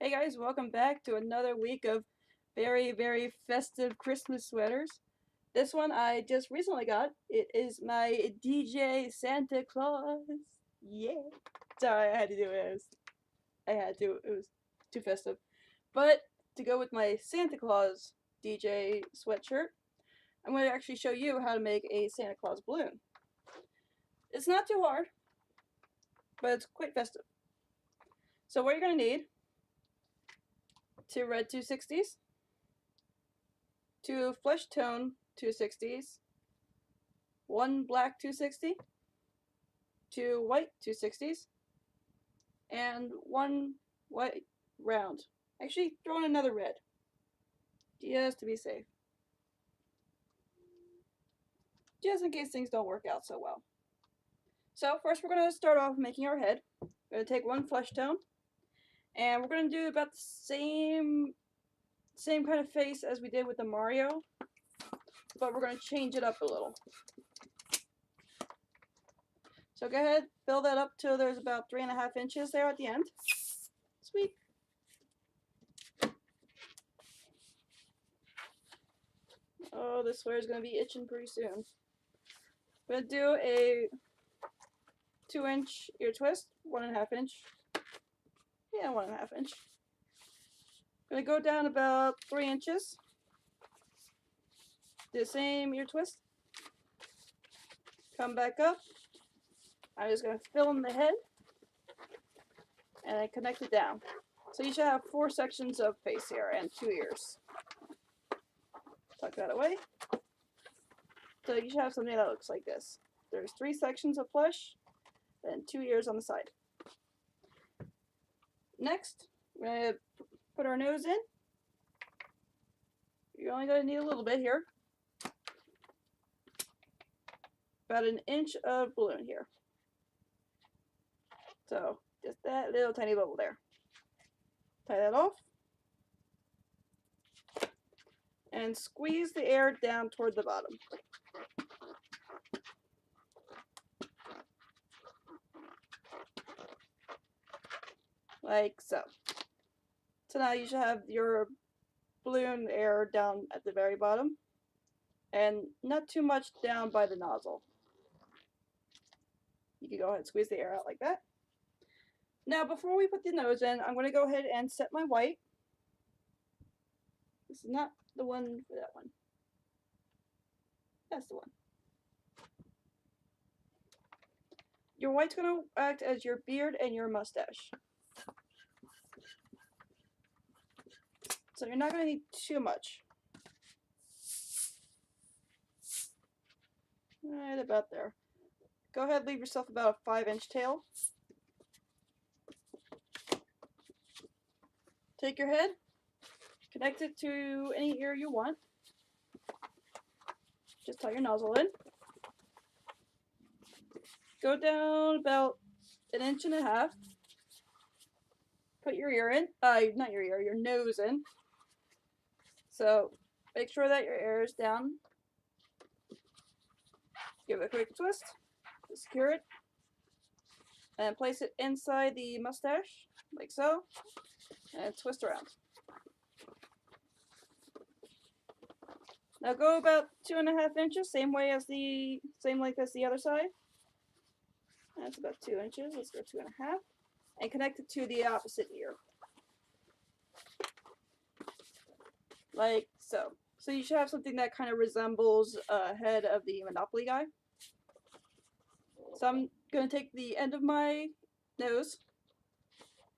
Hey guys, welcome back to another week of very festive Christmas sweaters. This one I just recently got. It is my DJ Santa Claus. Yeah. Sorry, I had to do it. I had to. It was too festive. But to go with my Santa Claus DJ sweatshirt, I'm going to actually show you how to make a Santa Claus balloon. It's not too hard, but it's quite festive. So what you're going to need: two red 260s, two flesh tone 260s, one black 260, two white 260s, and one white round. Actually, throw in another red, just to be safe. Just in case things don't work out so well. So first we're going to start off making our head. We're going to take one flesh tone, and we're going to do about the same kind of face as we did with the Mario, but we're going to change it up a little. So go ahead, fill that up till there's about 3.5 inches there at the end. Sweet. Oh, this sweater is going to be itching pretty soon. I'm going to do a 2-inch ear twist, 1.5 inch. Yeah, 1.5 inch. I'm going to go down about 3 inches. Do the same ear twist. Come back up. I'm just going to fill in the head and then connect it down. So you should have 4 sections of face here and 2 ears. Tuck that away. So you should have something that looks like this. There's 3 sections of flesh and 2 ears on the side. Next, we're going to put our nose in. You're only going to need a little bit here. About 1 inch of balloon here. So just that little tiny bubble there. Tie that off. And squeeze the air down toward the bottom. Like so. So now you should have your balloon air down at the very bottom, and not too much down by the nozzle. You can go ahead and squeeze the air out like that. Now before we put the nose in, I'm going to go ahead and set my white. This is not the one for that one. That's the one. Your white's going to act as your beard and your mustache. So you're not going to need too much. Right about there. Go ahead, leave yourself about a 5-inch tail. Take your head, connect it to any ear you want. Just tie your nozzle in. Go down about 1.5 inches. Put your ear in. Not your ear, your nose in. So make sure that your air is down. Give it a quick twist to secure it. And place it inside the mustache, like so. And twist around. Now go about 2.5 inches, same length as the other side. That's about 2 inches. Let's go 2.5, and connect it to the opposite ear, like so. So you should have something that kind of resembles a head of the Monopoly guy. So I'm going to take the end of my nose,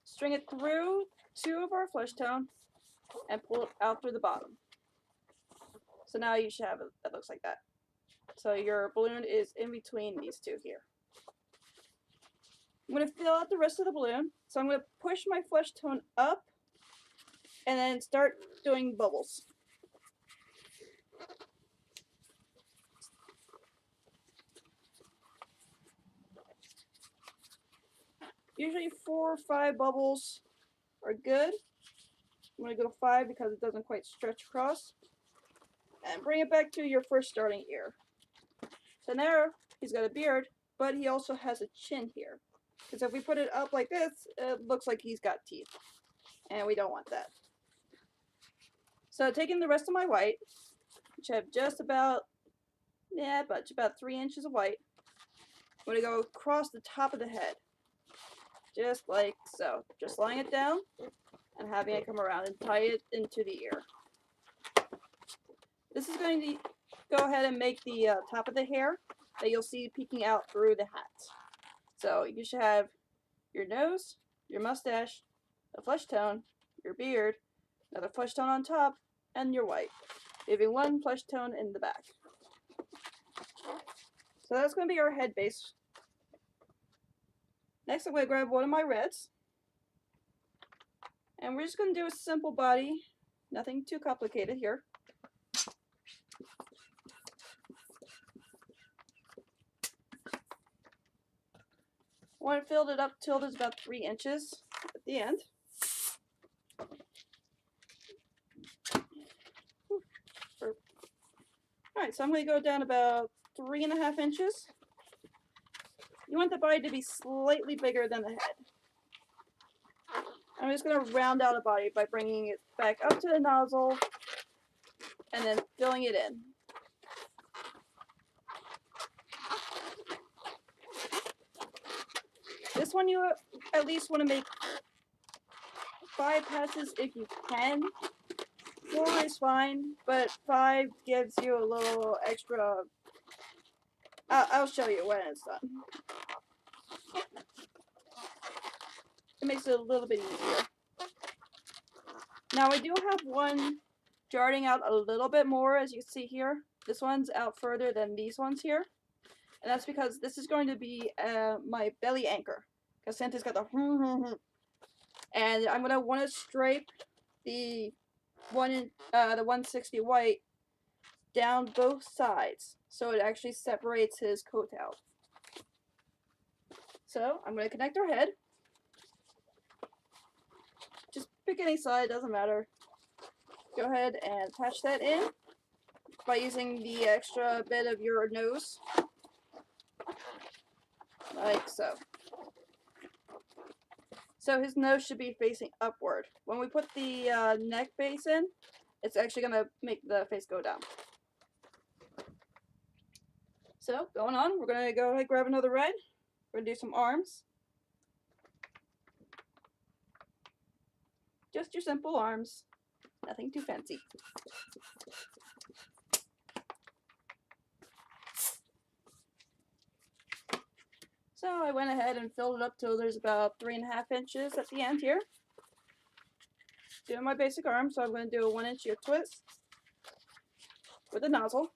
string it through 2 of our flesh tone, and pull it out through the bottom. So now you should have it that looks like that. So your balloon is in between these 2 here. I'm going to fill out the rest of the balloon. So I'm going to push my flesh tone up and then start doing bubbles. Usually 4 or 5 bubbles are good. I'm going to go 5 because it doesn't quite stretch across. And bring it back to your first starting ear. So now he's got a beard, but he also has a chin here. Because if we put it up like this, it looks like he's got teeth. and we don't want that. So taking the rest of my white, which I have just about, about 3 inches of white, I'm going to go across the top of the head. Just like so. Just laying it down and having it come around and tie it into the ear. This is going to go ahead and make the top of the hair that you'll see peeking out through the hat. So you should have your nose, your mustache, a flesh tone, your beard, another flesh tone on top, and your white, leaving one flesh tone in the back. So that's going to be our head base. Next I'm going to grab one of my reds, and we're just going to do a simple body, nothing too complicated here. I want to fill it up till there's about 3 inches at the end. Alright, so I'm going to go down about 3.5 inches. You want the body to be slightly bigger than the head. I'm just going to round out a body by bringing it back up to the nozzle and then filling it in. This one you at least want to make 5 passes if you can. 4 is fine, but 5 gives you a little extra. I'll show you when it's done. It makes it a little bit easier. Now I do have one darting out a little bit more, as you can see here. This one's out further than these ones here. And that's because this is going to be my belly anchor. Because Santa's got the and I'm going to want to stripe the 160 white down both sides so it actually separates his coat out. So I'm going to connect our head. Just pick any side, doesn't matter. Go ahead and attach that in by using the extra bit of your nose. Like so. So his nose should be facing upward. When we put the neck base in, it's actually going to make the face go down. So, going on, we're going to go ahead and grab another red. We're going to do some arms. Just your simple arms. Nothing too fancy. So I went ahead and filled it up till there's about 3.5 inches at the end here. Doing my basic arm, so I'm going to do a 1-inch ear twist with a nozzle.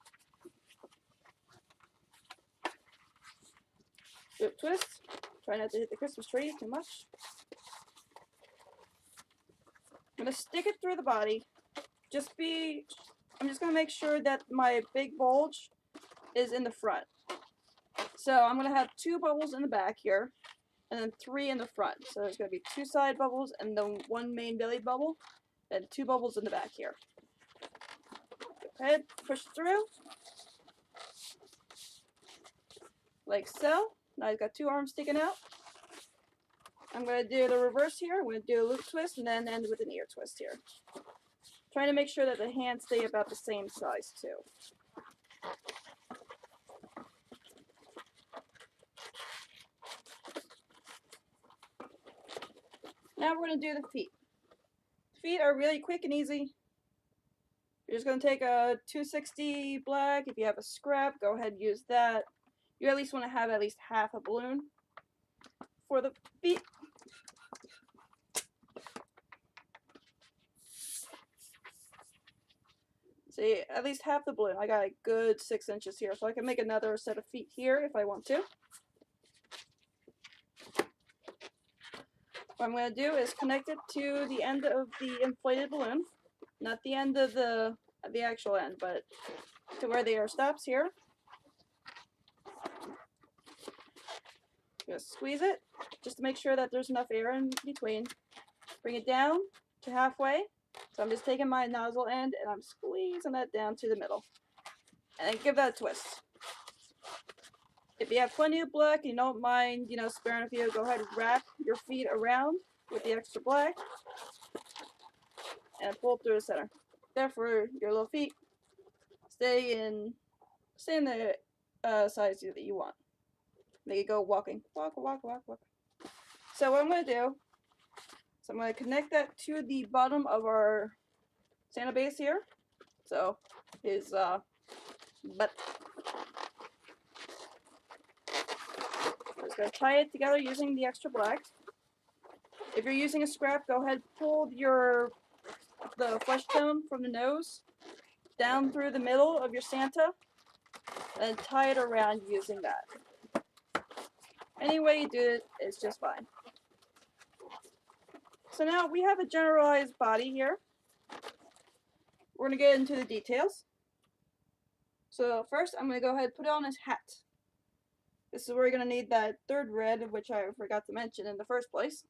Do a twist. Try not to hit the Christmas tree too much. I'm going to stick it through the body. I'm just going to make sure that my big bulge is in the front. So I'm going to have 2 bubbles in the back here, and then 3 in the front. So there's going to be 2 side bubbles and then 1 main belly bubble, and 2 bubbles in the back here. Go ahead, push through, like so. Now I've got 2 arms sticking out. I'm going to do the reverse here. I'm going to do a loop twist and then end with an ear twist here. Trying to make sure that the hands stay about the same size too. Now we're going to do the feet. Feet are really quick and easy. You're just going to take a 260 black. If you have a scrap, go ahead and use that. You at least want to have at least half a balloon for the feet. See, at least half the balloon. I got a good 6 inches here, so I can make another set of feet here if I want to. What I'm going to do is connect it to the end of the inflated balloon. Not the end of the actual end, but to where the air stops here. Just squeeze it, just to make sure that there's enough air in between. Bring it down to halfway. So I'm just taking my nozzle end and I'm squeezing that down to the middle. And then give that a twist. If you have plenty of black and you don't mind, sparing a few, go ahead and wrap your feet around with the extra black. and pull through the center. Therefore, your little feet stay in the size that you want. Make it go walking. Walk, walk, walk, walk. So what I'm going to do is I'm going to connect that to the bottom of our Santa base here. So his butt. I'm just going to tie it together using the extra black. If you're using a scrap, go ahead, pull the flesh tone from the nose down through the middle of your Santa and tie it around using that. Any way you do it is just fine. So now we have a generalized body here. We're going to get into the details. So first I'm going to go ahead and put on his hat. This is where you're going to need that third red, which I forgot to mention in the first place.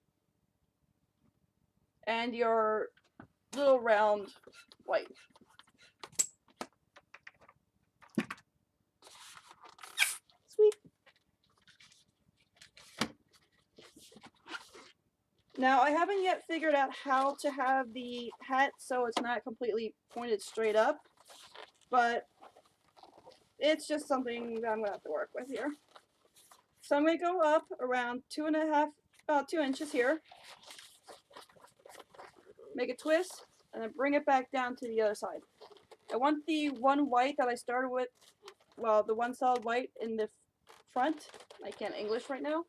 And your little round white. Sweet. Now I haven't yet figured out how to have the hat so it's not completely pointed straight up, but it's just something that I'm going to have to work with here. So I'm going to go up around about 2 inches here, make a twist, and then bring it back down to the other side. I want the one white that I started with, well, the one solid white in the front. I can't English right now.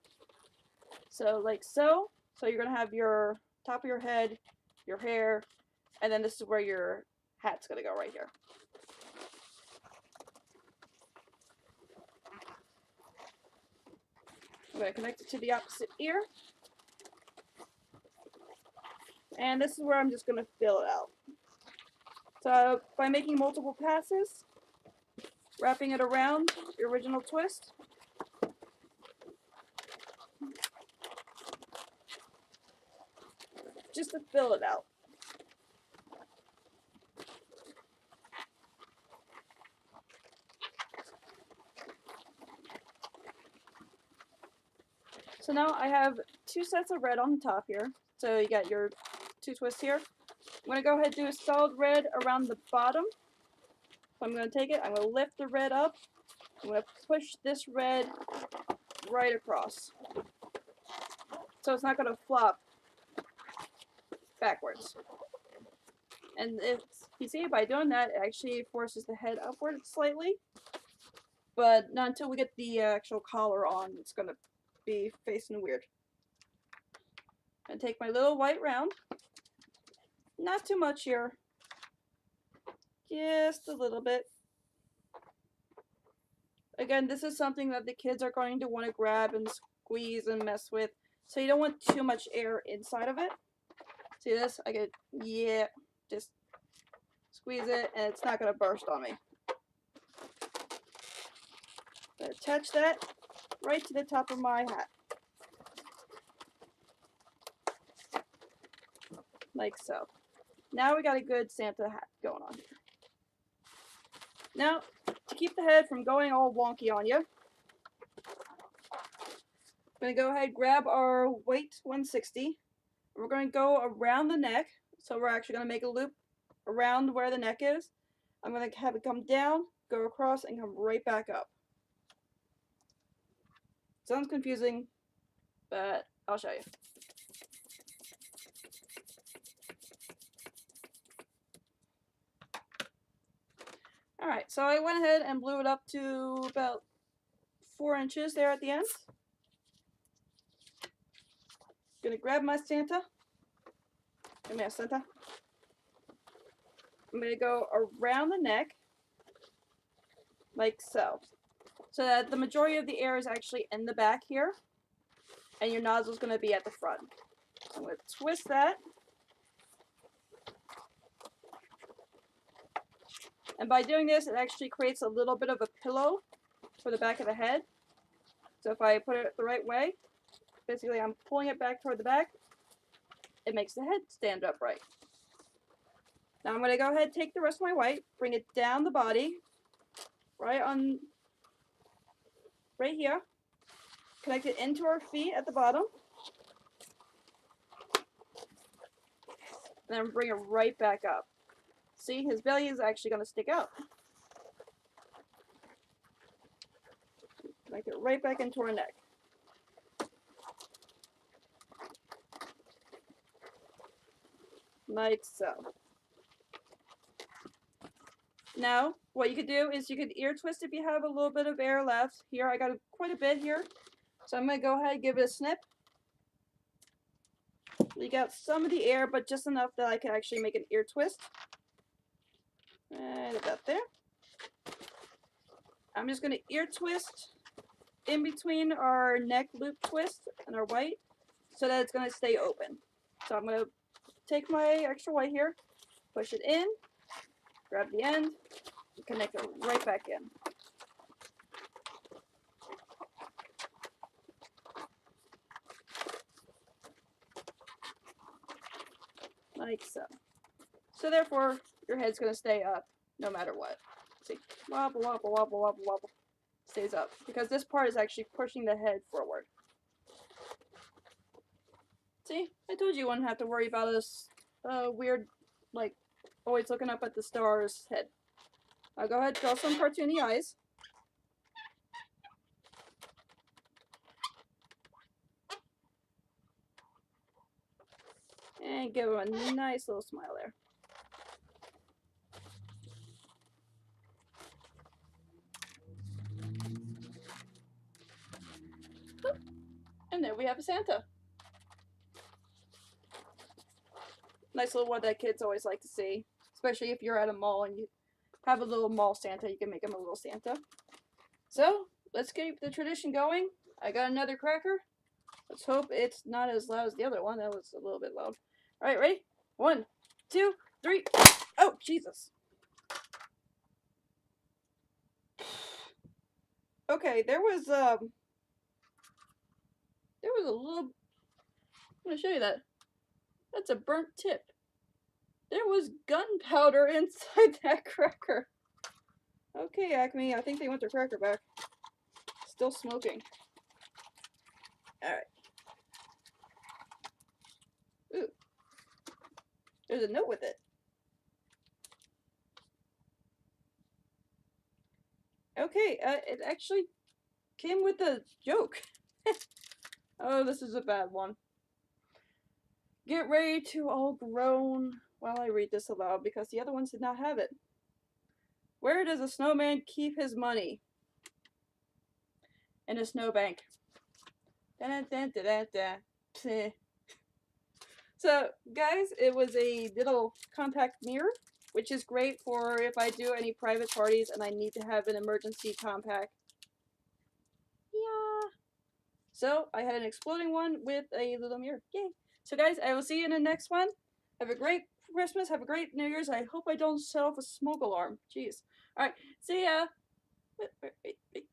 So like so. So you're going to have your top of your head, your hair, and then this is where your hat's going to go right here. I'm going to connect it to the opposite ear. And this is where I'm just going to fill it out. So by making multiple passes, wrapping it around the original twist, just to fill it out. So now I have 2 sets of red on the top here. So you got your 2 twists here. I'm going to go ahead and do a solid red around the bottom. So I'm going to take it, I'm going to lift the red up. I'm going to push this red right across. So it's not going to flop backwards. And if you see, by doing that, it actually forces the head upward slightly. But not until we get the actual collar on, it's going to be facing weird. And take my little white round. Not too much here. Just a little bit. Again, this is something that the kids are going to want to grab and squeeze and mess with. So you don't want too much air inside of it. See this? I get, yeah, just squeeze it and it's not going to burst on me. Attach that right to the top of my hat. Like so. Now we got a good Santa hat going on here. Now, to keep the head from going all wonky on you, I'm going to go ahead and grab our weight 160. We're going to go around the neck. So we're actually going to make a loop around where the neck is. I'm going to have it come down, go across, and come right back up. Sounds confusing, but I'll show you. Alright, so I went ahead and blew it up to about 4 inches there at the end. Gonna grab my Santa. Give me a Santa. I'm gonna go around the neck, like so. So that the majority of the air is actually in the back here, and your nozzle is gonna be at the front. So I'm gonna twist that. And by doing this, it actually creates a little bit of a pillow for the back of the head. So if I put it the right way, basically I'm pulling it back toward the back, it makes the head stand upright. Now I'm going to go ahead and take the rest of my white, bring it down the body, right here, connect it into our feet at the bottom. and then bring it right back up. See, his belly is actually going to stick out. Make it right back into our neck. Like so. Now, what you could do is you could ear twist if you have a little bit of air left. Here, I got quite a bit here. So I'm going to go ahead and give it a snip. We got some of the air, but just enough that I can actually make an ear twist. And about there. I'm just going to ear twist in between our neck loop twist and our white so that it's going to stay open. So I'm going to take my extra white here, push it in, grab the end, and connect it right back in. Like so. So therefore, your head's going to stay up no matter what. See, wobble, wobble, wobble, wobble, wobble. Stays up because this part is actually pushing the head forward. See, I told you wouldn't have to worry about this weird, like, always looking up at the stars head. I'll go ahead and draw some cartoony eyes. And give him a nice little smile there. And there we have a Santa. Nice little one that kids always like to see. Especially if you're at a mall and you have a little mall Santa, you can make him a little Santa. So, let's keep the tradition going. I got another cracker. Let's hope it's not as loud as the other one. That was a little bit loud. Alright, ready? 1, 2, 3. Oh, Jesus. Okay, there was a little, I'm gonna show you that. That's a burnt tip. There was gunpowder inside that cracker. Okay, Acme, I think they want their cracker back. Still smoking. Alright. Ooh. There's a note with it. Okay, it actually came with a joke. Oh, this is a bad one. Get ready to all groan while I read this aloud because the other ones did not have it. Where does a snowman keep his money? In a snowbank. So, guys, it was a little compact mirror, which is great for if I do any private parties and I need to have an emergency compact. Yeah. So, I had an exploding one with a little mirror. Yay. So, guys, I will see you in the next one. Have a great Christmas. Have a great New Year's. I hope I don't set off a smoke alarm. Jeez. Alright, see ya. Wait.